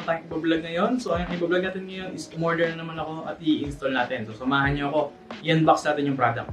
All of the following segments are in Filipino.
naman tayong i-vlog ngayon. So ang i-vlog natin ngayon is umorder na naman ako at i-install natin. So samahan niyo ako, i-unbox natin yung product.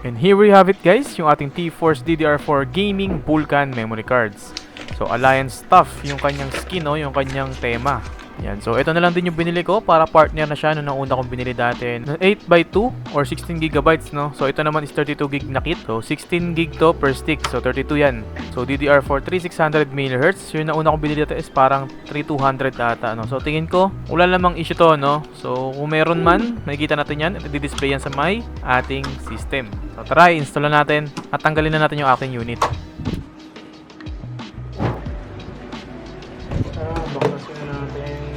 And here we have it guys, yung ating T-Force DDR4 Gaming Vulkan memory cards. So Alliance stuff yung kanyang skin, yung kanyang tema. Yan. So ito na lang din yung binili ko para partner na siya nung una kong binili dati. 8x2 or 16GB, no? So ito naman is 32GB na kit. So 16GB to per stick. So 32 yan. So DDR4 3600MHz. Yung nauna kong binili dati is parang 3200 ata, no? So tingin ko, wala namang issue to, no? So kung meron man, makikita natin yan. At i-display yan sa may ating system. So tara, install na natin at tanggalin na natin yung aking unit. Bakasin na natin.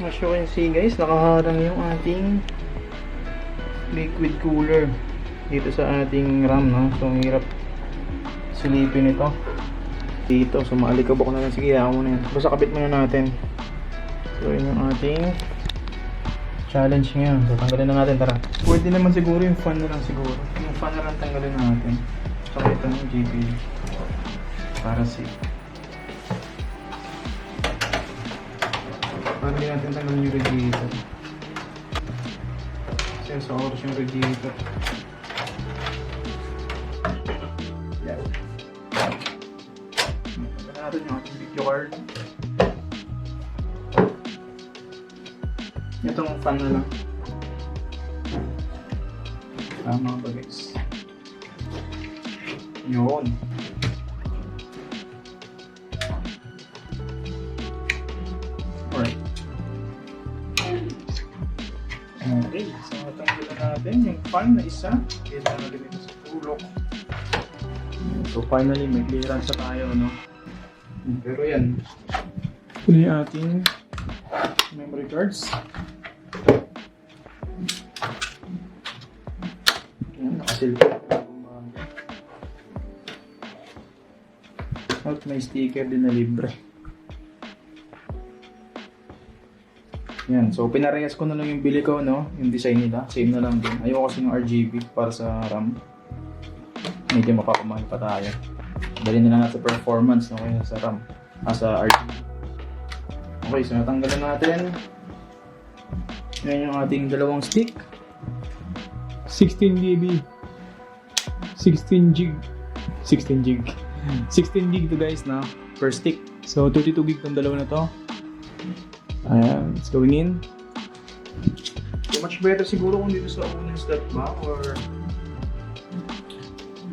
As you can see guys, nakaharang yung ating liquid cooler dito sa ating RAM, no? So ang hirap silipin ito dito, so maalikabok na lang. Sige, ako muna yan, basta kabit muna natin. So yun yung ating challenge ngayon. So tanggalin na natin, tara. Pwede naman siguro yung fan na lang siguro. Yung fan na lang tanggalin natin. So ito yung GPU para safe. Para hindi natin tanggalin yung radiator. Kasi sa oras yung radiator. Yan. Tanggalin natin yung ating video card. Itong fan na lang. Tama ba guys? Yun. Alright. Okay, so natanggalan natin yung fan na isa. Kaya natin ito sa tulok. So finally, may clearance na tayo, no? Pero yan. Ito yung ating memory cards. Yan, nakasilip. At may sticker din na libre. Yan, so pinarehas ko na lang yung bili ko, no? Yung design nila, same na lang din. Ayoko kasi ng RGB para sa RAM. Medyo mapapamahal pa tayo. Dali na lang sa performance, no? Kaya sa RAM, sa RGB. Okay, so natanggalan natin. Yan yung ating dalawang stick. 16GB 16GB 16GB to guys, na per stick. So 32GB tong dalawa na to. Ayan, it's going in. So much better siguro kung dito sa unang step ba, or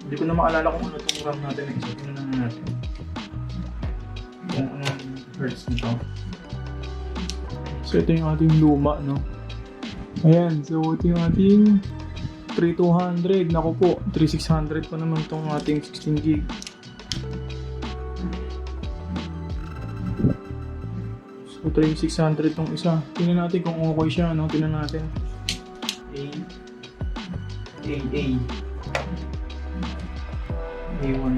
hindi ko na maalala kung ano itong RAM natin na isa. Tingnan na natin kung anong hertz nito. So ito yung ating luma, no? Ayan, so ito yung ating 3200. Naku po, 3600 pa naman itong ating 16GB. So ito yung 600 tong isa. Tingnan natin kung okay siya, no? Tingnan natin. A1.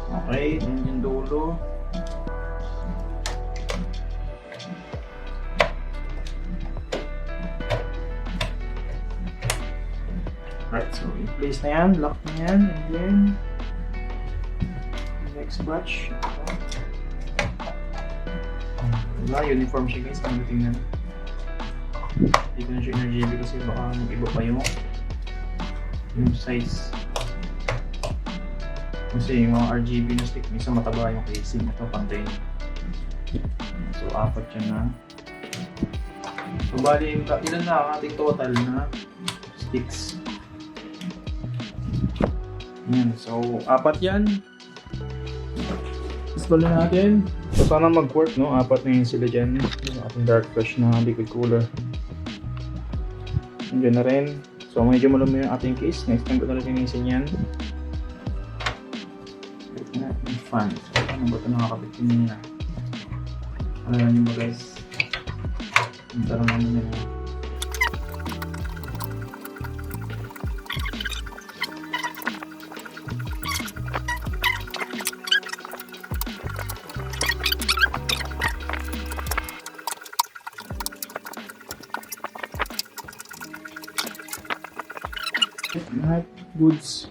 Okay, yan yung dulo. Right, so i-place na yan, lock na yan, and then next batch. Wala, uniform siya guys, kung tingnan. Hindi ko na siya in-RGB kasi baka mag-iba pa yung size. Kasi yung mga RGB na stick, minsan mataba yung casing. Ito pantay. So, 4 siya na. So, bali, ilan na ang ating total na sticks? Yan. So, 4 yan. Install na natin. So, sana mag-work, no? 4 na yun sila dyan. Yung ating dark flash na liquid cooler. Nandiyan na rin. So, medyo malumi yung ating case. Next time ko na linisin yan. Fan. So, ano ba ito nakakapit niya? Alam niyo ba guys? Ang tarang naman yan. Lahat goods.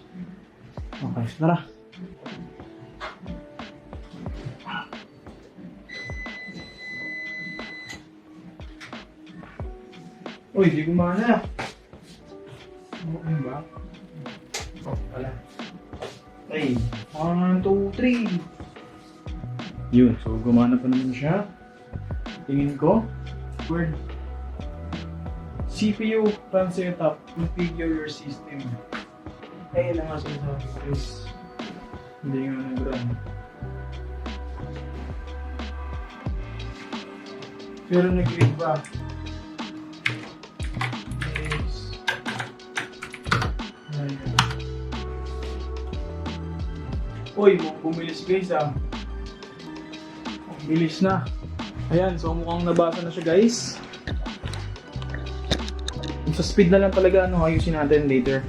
Okay, tara. Uy, di gumana. Okay ba? Oh, wala. Okay. 1, 2, 3. Yun. So, gumana pa naman siya. Tingin ko. Word. CPU RAM setup. Configure your system. Ayun lang nga sinasabi ko guys. Hindi nga nag-run. Pero nag-read ba? Uy, bumilis guys ah. Bilis na. Ayan, so mukhang nabasa na siya guys. Sa speed na lang talaga ayusin natin later.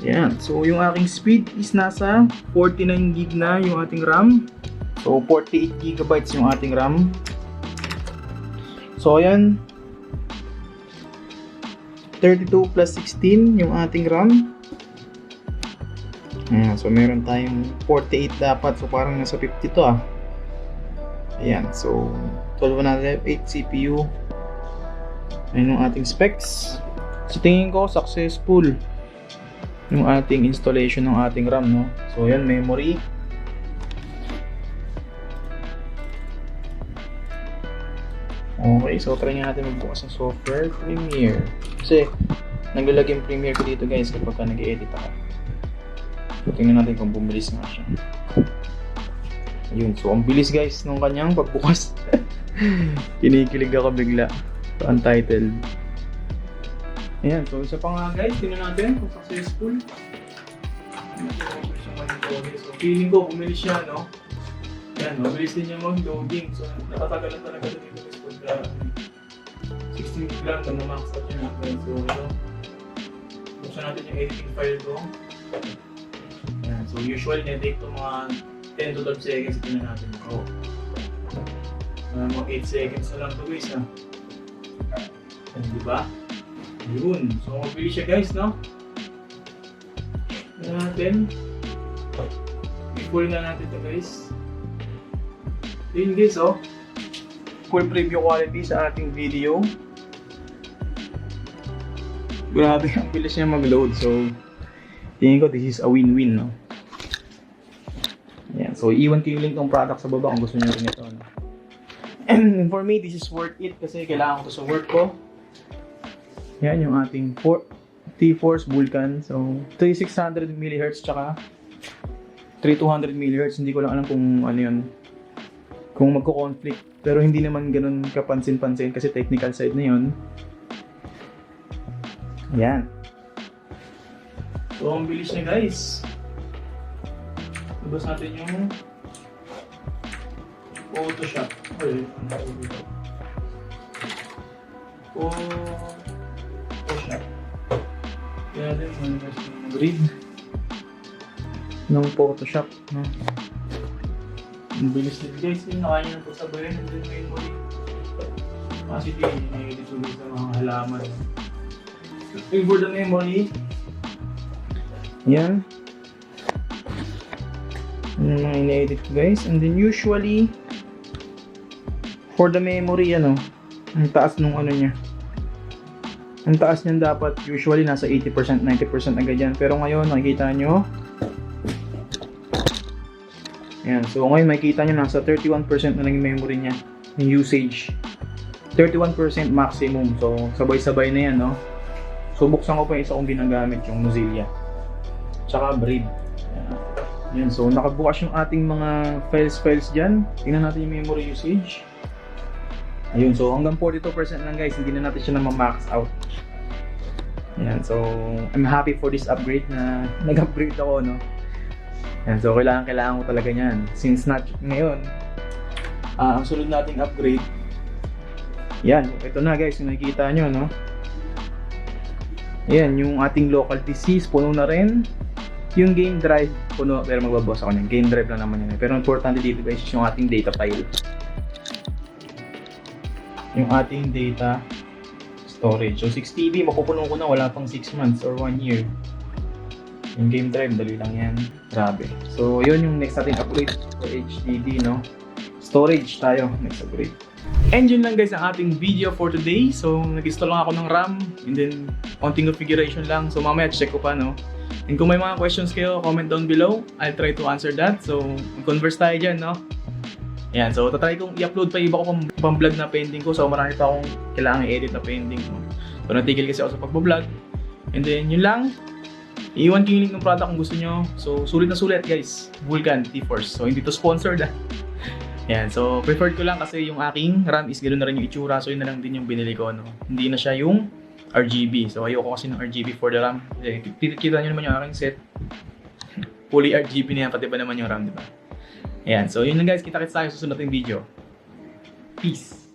Ayan, so yung aking speed is nasa 49 gig na yung ating RAM. So 48 gigabytes yung ating RAM. So ayan, 32 plus 16 yung ating RAM. Ayan, so meron tayong 48 dapat. So parang nasa 50 to ah. Ayan, so 1208 CPU. Ayan yung ating specs. So tingin ko successful yung ating installation ng ating RAM, no? So ayan, memory. Okay, so try natin magbukas ng software. Premiere. Kasi naglalagay yung Premiere ko dito guys kapag nag-edit ako. So, tingnan natin kung bumilis nga siya. Ayun, so ang bilis guys nung kanyang pagbukas. Kinikilig ako bigla. So, untitled. Ayan, so isa pa nga guys, tingnan natin kung successful. So, feeling ko bumilis siya, no? Ayan, mabilis din niya mag-loading. So, nakatagal na talaga dito guys pagka 16 gig lang na max out niya natin. So, ito. Buksan natin yung editing file ko. Ayan, so usually na-take ito mga 10 to 12 seconds ito na natin. So, mga 8 seconds na lang ito guys ha. Ayan, diba? Ayun. So, mabilis siya guys, no? Ayan natin. I-full na natin ito guys. Ayun guys, oh. Full preview quality sa ating video. Grabe, ang bilis niya mag-load. So, tingin ko this is a win-win, no? Ayan, so iwan ko yung link ng product sa baba kung gusto niyo rin ito, no? And for me, this is worth it kasi kailangan ko to sa work ko. Yan yung ating T-Force Vulcan. So, 3600 mHz tsaka 3200 mHz. Hindi ko lang alam kung ano yun. Kung magko-conflict. Pero hindi naman ganun kapansin-pansin kasi technical side na yun. Yan. So, ang bilis niya guys. Labas natin yung Photoshop. Ay, ano dito? Photoshop. Kaya natin malas yung grid ng Photoshop. No? Ang bilis din guys. Yung nakanya na pagsabayin. And then memory. Kasi di na-edit ulit sa mga halaman. So, for the memory. Yan. Yung mga ina-edit ko guys. And then usually for the memory, ano, ang taas nung ano niya. Ang taas niyan dapat usually nasa 80%, 90% agad yan. Pero ngayon, makikita nyo. Ayan. So ngayon, makikita nyo nasa 31% na lang yung memory niya. Yung usage. 31% maximum. So, sabay-sabay na yan, no? So, buksan ko pa yung isa kong ginagamit, yung Mozilla. Tsaka Brave. Yan. So, nakabukas yung ating mga files dyan. Tingnan natin yung memory usage. Ayun. So, hanggang 42% lang guys. Hindi na natin siya na ma-max out. Yan. So, I'm happy for this upgrade na nag-upgrade ako, no? Yan. So, kailangan ko talaga yan. Since ngayon, ang sunod nating upgrade, yan. Ito na guys. Yung nakikita nyo, no? Yan. Yung ating local PCs, puno na rin. Yung game drive, puno, pero magbabawas ako niyan. Game drive lang naman yun. Pero importante dito guys, yung ating data file. Yung ating data storage. So 6 TB, mapupuno ko na, wala pang 6 months or 1 year. Yung game drive, dali lang yan. Grabe. So yun yung next nating upgrade for HDD, no? Storage tayo, next upgrade. And yun lang guys ang ating video for today. So nag-install lang ako ng RAM, and then konting configuration lang. So mamaya check ko pa, no? And kung may mga questions kayo, comment down below. I'll try to answer that. So, converse tayo dyan, no? Ayan, so tatry kong i-upload pa iba ko pang vlog na pending ko. So, marami pa akong kailangan i-edit na pending. No? So, natigil kasi ako sa pagbablog. And then, yun lang. Iiwan ko yung link ng product kung gusto nyo. So, sulit na sulit, guys. Vulkan T-Force. So, hindi to sponsored, ah. Ayan, so, preferred ko lang kasi yung aking RAM is ganoon na rin yung itsura. So, yun na lang din yung binili ko, no? Hindi na siya yung RGB. So, ayoko kasi ng RGB for the RAM. Kita nyo naman yung aking set. Fully RGB na yan, pati ba naman yung RAM, di ba? Ayan. So, yun lang guys. Kita-kits tayo sa susunod ng video. Peace!